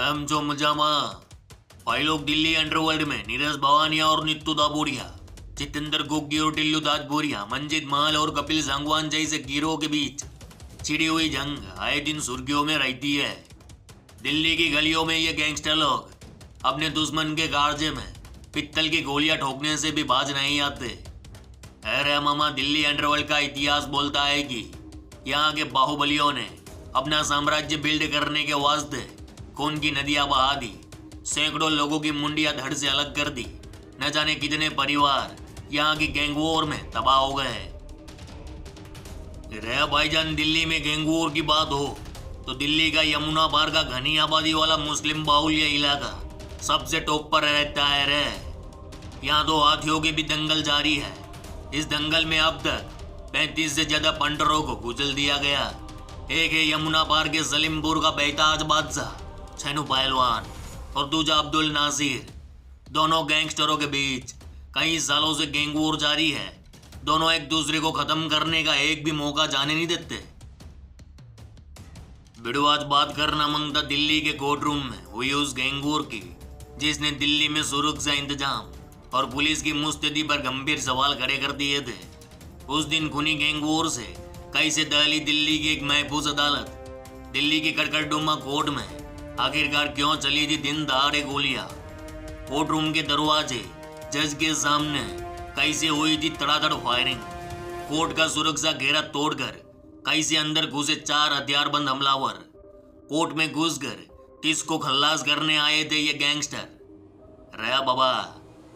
हम जो मजामा भाई लोग दिल्ली अंडरवर्ल्ड में नीरज भवानिया और नित्तू दाबोरिया, जितेंद्र गोगी और टिल्लू दाजबोरिया, मंजित महल और कपिल सांगवान जैसे गिरोह के बीच छिड़ी हुई जंग आए दिन सुर्खियों में रहती है। दिल्ली की गलियों में ये गैंगस्टर लोग अपने दुश्मन के कारजे में पित्तल की गोलियां ठोकने से भी बाज नहीं आते। अरे मामा, दिल्ली अंडरवर्ल्ड का इतिहास बोलता है कि यहाँ के बाहुबलियों ने अपना साम्राज्य बिल्ड करने के वास्ते खून की नदियां बहा दी, सैकड़ों लोगों की मुंडियां धड़ से अलग कर दी, न जाने कितने परिवार यहाँ की गैंग वॉर में तबाह हो गए। रे भाईजान, दिल्ली में गैंग वॉर की बात हो तो दिल्ली का यमुना पार का घनी आबादी वाला मुस्लिम बाहुल्य इलाका सबसे टॉप पर रहता है रे। यहाँ तो हाथियों के भी दंगल जारी है। इस दंगल में अब तक 35 से ज्यादा पंडरों को कुचल दिया गया। एक है यमुना पार के सलीमपुर का बेताज बादशाह छेनू पहलवान और दूजा अब्दुल नासिर। दोनों गैंगस्टरों के बीच कई सालों से गैंग वॉर जारी है। दोनों एक दूसरे को खत्म करने का एक भी मौका जाने नहीं देते। वीडियो आज बात करना मांगता दिल्ली के कोर्ट रूम में हुई उस गैंग वॉर की, जिसने दिल्ली में सुरक्षा इंतजाम और पुलिस की मुस्तैदी पर गंभीर सवाल खड़े कर दिए थे। उस दिन खूनी गैंग वॉर से कैसे दहली दिल्ली की एक महफूज अदालत, दिल्ली की कड़कड़डुमा कोर्ट में आखिरकार क्यों चली थी दिन दहाड़े गोलियां। कोर्ट रूम के दरवाजे, जज के सामने कैसे हुई थी तड़ातड़ फायरिंग। कोर्ट का सुरक्षा घेरा तोड़कर कैसे अंदर घुसे 4 हथियारबंद हमलावर। कोर्ट में घुसकर किसको खल्लास करने आए थे ये गैंगस्टर। रहा बाबा,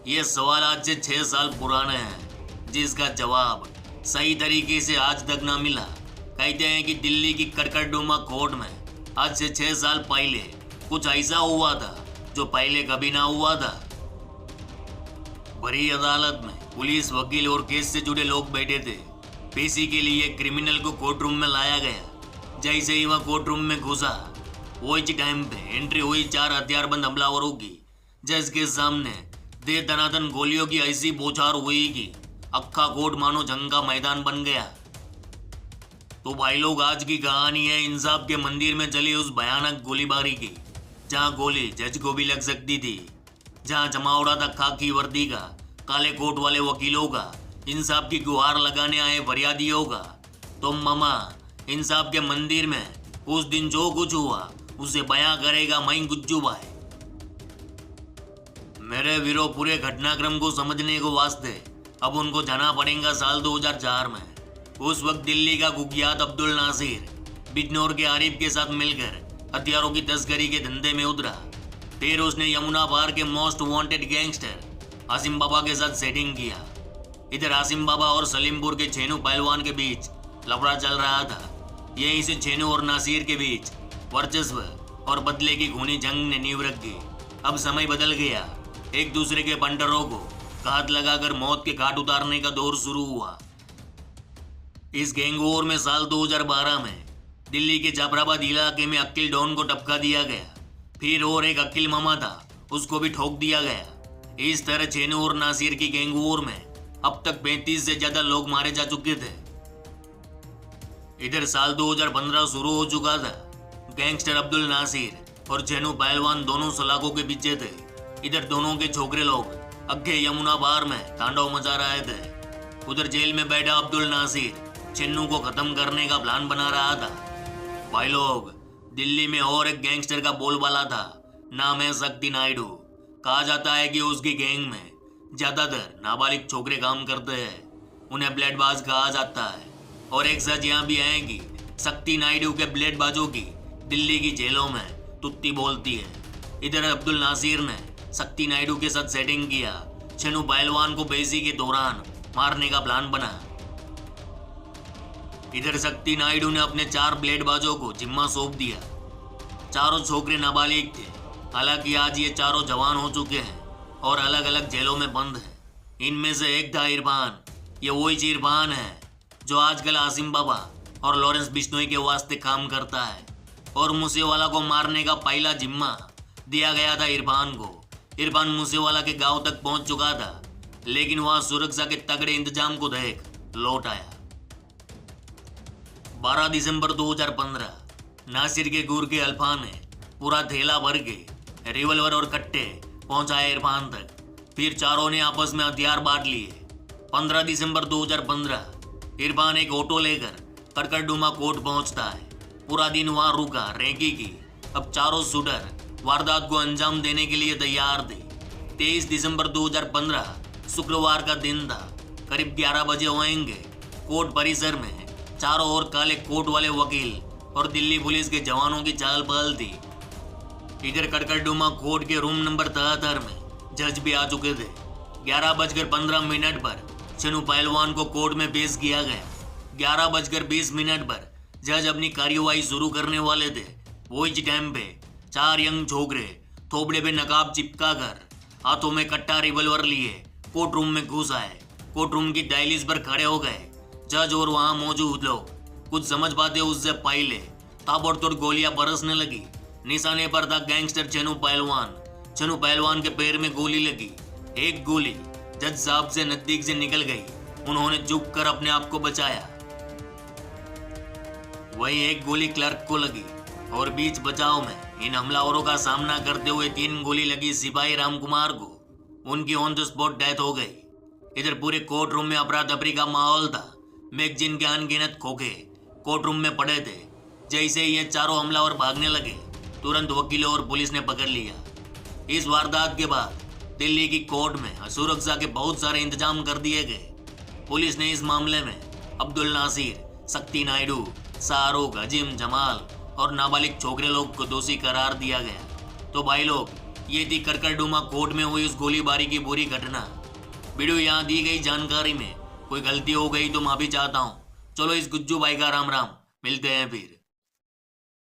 ये सवाल आज से 6 साल पुराने हैं, जिसका जवाब सही तरीके से आज तक ना मिला। कहते हैं कि दिल्ली की कड़कड़डुमा कोर्ट में आज से 6 साल पहले कुछ ऐसा हुआ था जो पहले कभी ना हुआ था। बड़ी अदालत में पुलिस, वकील और केस से जुड़े लोग बैठे थे। पेशी के लिए क्रिमिनल को कोर्ट रूम में लाया गया। जैसे ही वह कोर्ट रूम में घुसा, वही टाइम पे एंट्री हुई 4 हथियारबंद हमलावरों की। जज के सामने दे दनादन गोलियों की ऐसी बौछार हुई कि अक्खा कोर्ट मानो जंग का मैदान बन गया। तो भाई लोग, आज की कहानी है इंसाफ के मंदिर में चली उस भयानक गोलीबारी की, जहां गोली जज को भी लग सकती थी, जहां जमावड़ा था खाकी वर्दी का, काले कोट वाले वकीलों का, इंसाफ की गुहार लगाने आए फरियादियों का। तो मामा, इंसाफ के मंदिर में उस दिन जो कुछ हुआ उसे बयां करेगा मैं गुज्जू भाई। मेरे वीरों, पूरे घटनाक्रम को समझने को वास्ते अब उनको जाना पड़ेगा साल 2004 में। उस वक्त दिल्ली का कुख्यात अब्दुल नासिर बिजनौर के आरिफ के साथ मिलकर हथियारों की तस्करी के धंधे में उतरा। फिर उसने यमुना पार के मोस्ट वांटेड गैंगस्टर आसिम बाबा के साथ सेटिंग किया। इधर आसिम बाबा और सलीमपुर के छेनू पहलवान के बीच लफड़ा चल रहा था। यहीं से छेनू और नासिर के बीच वर्चस्व और बदले की खूनी जंग ने नींव रखी। अब समय बदल गया। एक दूसरे के पंडरों को घात लगाकर मौत के घाट उतारने का दौर शुरू हुआ। इस गैंग वॉर में साल 2012 में दिल्ली के जाफराबाद इलाके में अक्किल डॉन को टपका दिया गया। फिर और एक अक्किल मामा था, उसको भी ठोक दिया गया। इस तरह छेनू और नासिर की गैंग वॉर में अब तक 35 से ज्यादा लोग मारे जा चुके थे। इधर साल 2015 शुरू हो चुका था। गैंगस्टर अब्दुल नासिर और छेनू पहलवान दोनों सलाखों के पीछे थे। इधर दोनों के छोकरे लोग अग्गे यमुना पार में तांडव मचा रहे थे। उधर जेल में बैठा अब्दुल नासिर छेन्नू को खत्म करने का प्लान बना रहा था। भाई लोग, दिल्ली में और एक गैंगस्टर का बोलबाला था, नाम है शक्ति नायडू। कहा जाता है कि उसकी गैंग में ज्यादातर नाबालिग छोकरे काम करते हैं, उन्हें ब्लेडबाज कहा जाता है। और एक सच यहाँ भी है कि शक्ति नायडू के ब्लेडबाजों की दिल्ली की जेलों में तुत्ती बोलती है। इधर अब्दुल नासिर ने शक्ति नायडू के साथ सेटिंग किया। छेनू पहलवान को पेशी के दौरान मारने का प्लान बना। इधर शक्ति नायडू ने अपने 4 ब्लेडबाजों को जिम्मा सौंप दिया। चारों छोकरे नाबालिग थे। हालांकि आज ये चारों जवान हो चुके हैं और अलग अलग जेलों में बंद है। इनमें से एक था इरफान। ये वही इरफान है जो आजकल आसिम बाबा और लॉरेंस बिश्नोई के वास्ते काम करता है। और मूसेवाला को मारने का पहला जिम्मा दिया गया था इरफान को। इरफान मूसेवाला के गांव तक पहुंच चुका था, लेकिन वहां सुरक्षा के तगड़े इंतजाम को देख लौट आया। 12 दिसंबर 2015 नासिर के गुर के अल्फा ने पूरा थैला भर के रिवॉल्वर और कट्टे पहुंचाए इरफान तक। फिर चारों ने आपस में हथियार बांट लिए। 15 दिसंबर 2015 इरफान एक ऑटो लेकर करकरडुमा कोर्ट पहुंचता है। पूरा दिन वहां रुका, रेकी की। अब चारों शूटर वारदात को अंजाम देने के लिए तैयार थे। 23 दिसंबर 2015 शुक्रवार का दिन था। करीब 11 बजे होंगे। कोर्ट परिसर में चारों ओर काले कोट वाले वकील और दिल्ली पुलिस के जवानों की चहल पहल थी। इधर करकरडुमा कोर्ट के रूम नंबर 73 में जज भी आ चुके थे। 11:15 पर चनू पहलवान को कोर्ट में पेश किया गया। 11:20 पर जज अपनी कार्यवाही शुरू करने वाले थे। वही टाइम पे 4 यंग छोकरे थोबड़े पे नकाब चिपका कर हाथों में कट्टा रिवॉल्वर लिए कोर्ट रूम में घुस आए। कोर्ट रूम की दहलीज पर खड़े हो गए। जज और वहां मौजूद लोग कुछ समझ पाते उससे पहले ताबड़तोड़ गोलियां बरसने लगी। निशाने पर था गैंगस्टर चनू पहलवान। चनू पहलवान के पैर में गोली लगी। एक गोली जज साहब से नजदीक से निकल गई। उन्होंने झुक कर अपने आप को बचाया। वही एक गोली क्लर्क को लगी और बीच बचाव में इन हमलावरों का सामना करते हुए 3 गोली लगी सिपाही रामकुमार को। उनकी ऑन द स्पॉट डेथ हो गई। इधर पूरे कोर्ट रूम में अफरा तफरी का माहौल था। मैगजीन के अनगिनत खोखे कोर्ट रूम में पड़े थे। जैसे ही ये चारों हमलावर भागने लगे, तुरंत वकीलों और पुलिस ने पकड़ लिया। इस वारदात के बाद दिल्ली की कोर्ट में सुरक्षा के बहुत सारे इंतजाम कर दिए गए। पुलिस ने इस मामले में अब्दुल नासिर, शक्ति नायडू, शाहरुख, अजीम जमाल और नाबालिग छोकरे लोग को दोषी करार दिया गया। तो भाई लोग, ये थी करकरडुमा कोर्ट में हुई उस गोलीबारी की पूरी घटना। वीडियो यहाँ दी गई जानकारी में कोई गलती हो गई तो माफी चाहता हूँ। चलो इस गुज्जू भाई का राम राम, मिलते हैं फिर।